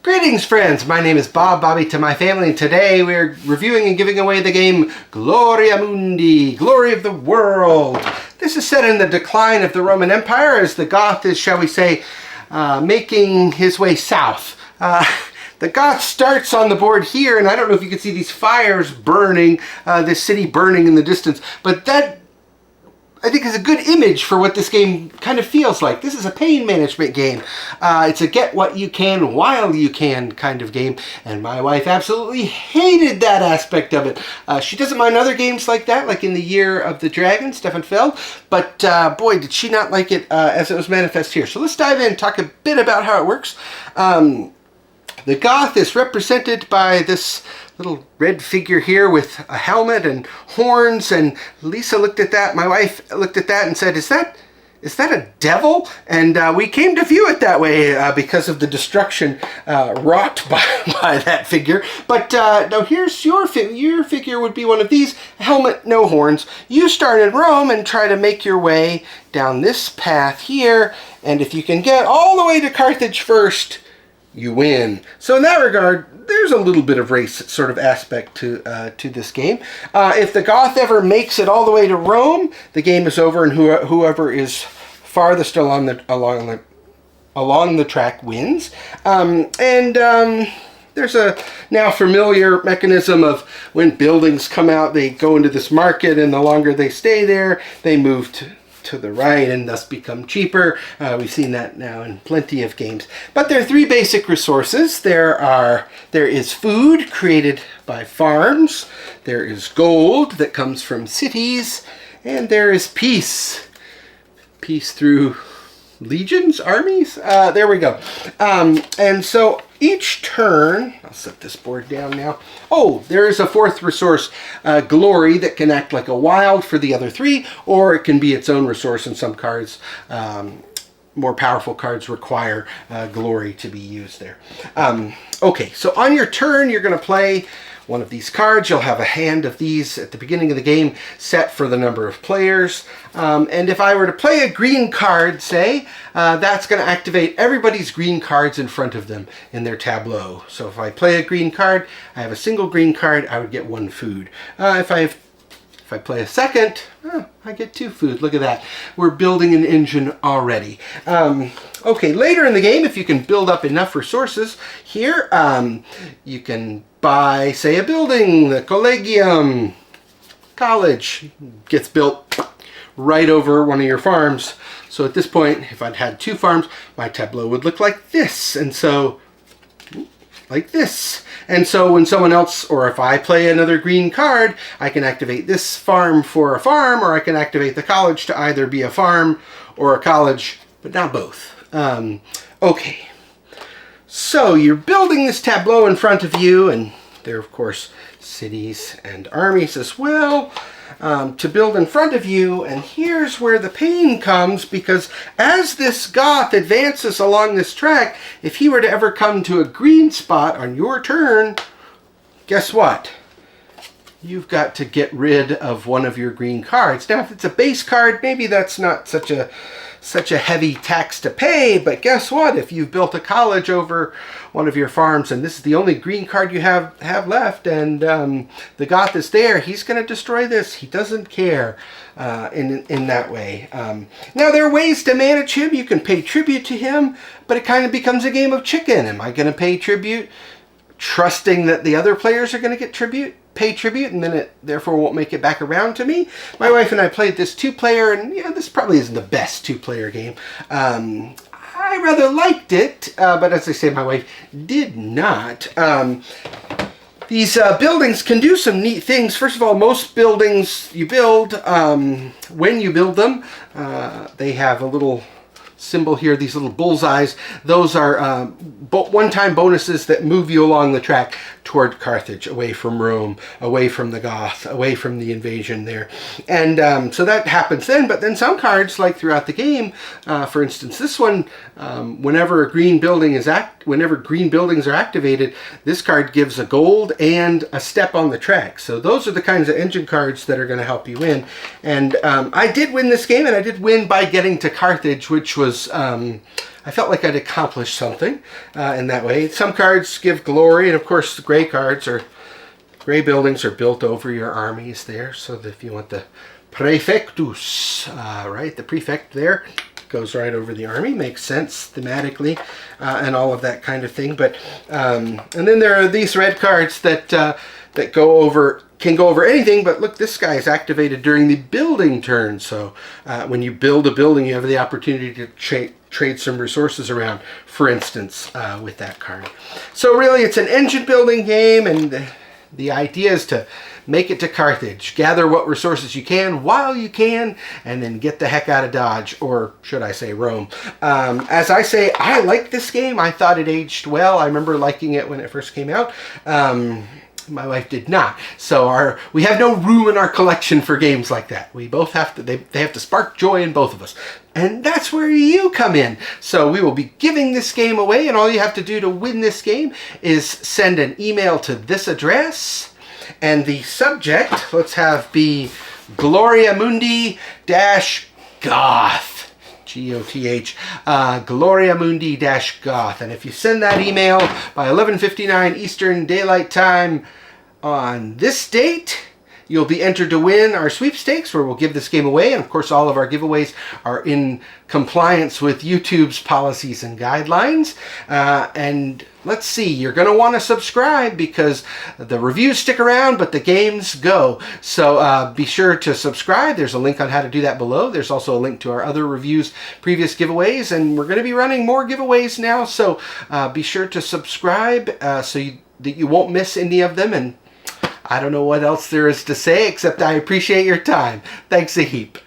Greetings friends, my name is Bobby to my family, and today we're reviewing and giving away the game Gloria Mundi, Glory of the World. This is set in the decline of the Roman Empire as the Goth is, shall we say, making his way south. The Goth starts on the board here, and I don't know if you can see these fires burning, this city burning in the distance, but that I think is a good image for what this game kind of feels like. This is a pain management game. It's a get what you can while you can kind of game, and my wife absolutely hated that aspect of it. She doesn't mind other games like that, like in the Year of the Dragon, Stefan Feld, but boy, did she not like it as it was manifest here. So let's dive in and talk a bit about how it works. The Goth is represented by this little red figure here with a helmet and horns, and Lisa looked at that, my wife looked at that and said, is that a devil? And we came to view it that way because of the destruction wrought by that figure. But now here's your figure would be one of these, helmet, no horns. You start in Rome and try to make your way down this path here, and if you can get all the way to Carthage first, you win. So in that regard, there's a little bit of race sort of aspect to this game. If the Goth ever makes it all the way to Rome, the game is over, and whoever is farthest along the track wins. There's a now familiar mechanism of when buildings come out, they go into this market, and the longer they stay there, they move to the right and thus become cheaper. We've seen that now in plenty of games. But there are three basic resources. There is food created by farms, there is gold that comes from cities, and there is peace. Peace through legions, armies? There we go. And so each turn, I'll set this board down now. Oh, there is a fourth resource, glory, that can act like a wild for the other three, or it can be its own resource, and some cards, more powerful cards, require glory to be used there. Okay, so on your turn, you're going to play one of these cards. You'll have a hand of these at the beginning of the game set for the number of players. And if I were to play a green card, say, that's going to activate everybody's green cards in front of them in their tableau. So if I play a green card, I have a single green card, I would get one food. If I play a second, I get two food. Look at that. We're building an engine already. Okay, later in the game, if you can build up enough resources here, you can buy, say, a building. The Collegium College gets built right over one of your farms. So at this point, if I'd had two farms, my tableau would look like this. And so, like this. And so when someone else, or if I play another green card, I can activate this farm for a farm, or I can activate the college to either be a farm or a college, but not both. Okay. So you're building this tableau in front of you, and there are, of course, cities and armies as well to build in front of you. And here's where the pain comes, because as this Goth advances along this track, if he were to ever come to a green spot on your turn, guess what? You've got to get rid of one of your green cards. Now, if it's a base card, maybe that's not such a heavy tax to pay, but guess what? If you've built a college over one of your farms and this is the only green card you have left, and the Goth is there, he's going to destroy this. He doesn't care in that way. Now, there are ways to manage him. You can pay tribute to him, but it kind of becomes a game of chicken. Am I going to pay tribute trusting that the other players are going to get pay tribute, and then it therefore won't make it back around to me? My wife and I played this two-player, and yeah, this probably isn't the best two-player game. I rather liked it, but as I say, my wife did not. These buildings can do some neat things. First of all, most buildings you build, when you build them, they have a little symbol here, these little bullseyes. Those are one-time bonuses that move you along the track toward Carthage, away from Rome, away from the Goth, away from the invasion there. And so that happens then, but then some cards, like throughout the game, for instance, this one, whenever green buildings are activated, this card gives a gold and a step on the track. So those are the kinds of engine cards that are going to help you win. And I did win this game, and I did win by getting to Carthage, which was was, I felt like I'd accomplished something in that way. Some cards give glory, and of course the gray cards are, gray buildings are built over your armies there, so that if you want the prefectus, right, the prefect there goes right over the army, makes sense thematically, and all of that kind of thing. But and then there are these red cards that that can go over anything. But look, this guy is activated during the building turn. So when you build a building, you have the opportunity to trade some resources around, for instance, with that card. So really, it's an engine building game, and the idea is to make it to Carthage, gather what resources you can while you can, and then get the heck out of Dodge, or should I say Rome. As I say, I like this game. I thought it aged well. I remember liking it when it first came out. My wife did not. So we have no room in our collection for games like that. We both have to, they have to spark joy in both of us. And that's where you come in. So we will be giving this game away, and all you have to do to win this game is send an email to this address. And the subject, let's have be Gloria Mundi -Goth. G-O-T-H. Gloria Mundi -Goth. And if you send that email by 11:59 Eastern Daylight Time on this date, you'll be entered to win our sweepstakes, where we'll give this game away. And of course, all of our giveaways are in compliance with YouTube's policies and guidelines. And let's see, you're going to want to subscribe, because the reviews stick around, but the games go. So be sure to subscribe. There's a link on how to do that below. There's also a link to our other reviews, previous giveaways, and we're going to be running more giveaways now. So be sure to subscribe that you won't miss any of them. And I don't know what else there is to say, except I appreciate your time. Thanks a heap.